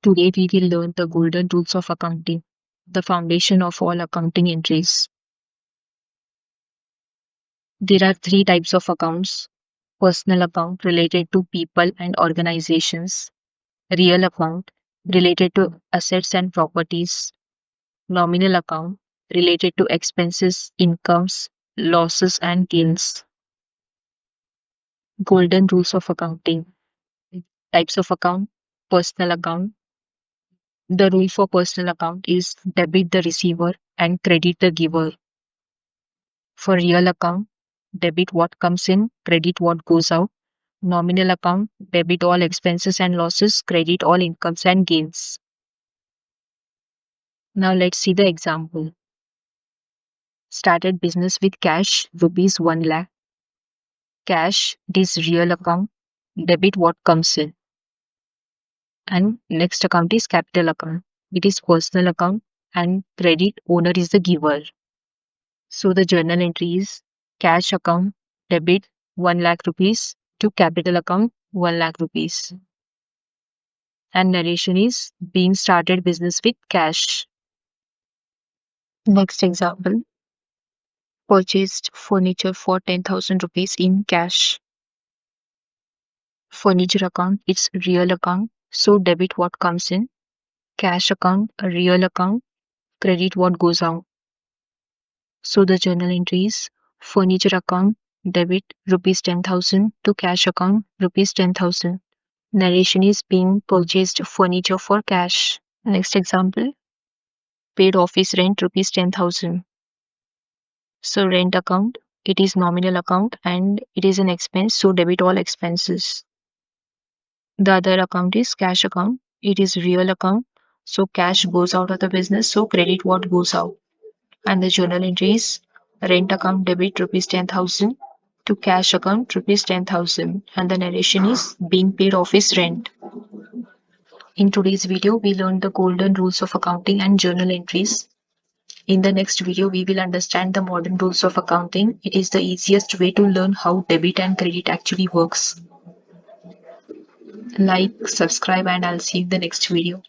Today we will learn the golden rules of accounting, the foundation of all accounting entries. There are three types of accounts: personal account related to people and organizations, real account related to assets and properties, nominal account related to expenses, incomes, losses, and gains. Golden rules of accounting. Types of account: personal account. The rule for personal account is debit the receiver and credit the giver. For real account, debit what comes in, credit what goes out. Nominal account, debit all expenses and losses, credit all incomes and gains. Now let's see the example. Started business with cash, rupees 1 lakh. Cash, it is real account. Debit what comes in. And next account is capital account. It is personal account and credit owner is the giver. So the journal entry is cash account, debit 1 lakh rupees to capital account 1 lakh rupees. And narration is being started business with cash. Next example, purchased furniture for 10,000 rupees in cash. Furniture account, it's real account. So debit what comes in. Cash account, a real account. Credit what goes out. So the journal entry is furniture account, debit rupees 10,000 to cash account rupees 10,000. Narration is being purchased furniture for cash. Next example, paid office rent rupees 10,000. So rent account, it is nominal account and it is an expense, so debit all expenses. The other account is cash account. It is real account, so cash goes out of the business, so credit what goes out. And the journal entry is rent account debit rupees 10,000 to cash account rupees 10,000, and the narration is being paid office rent. In today's video, we learned the golden rules of accounting and journal entries. In the next video, we will understand the modern rules of accounting. It is the easiest way to learn how debit and credit actually works. Like, subscribe, and I'll see you in the next video.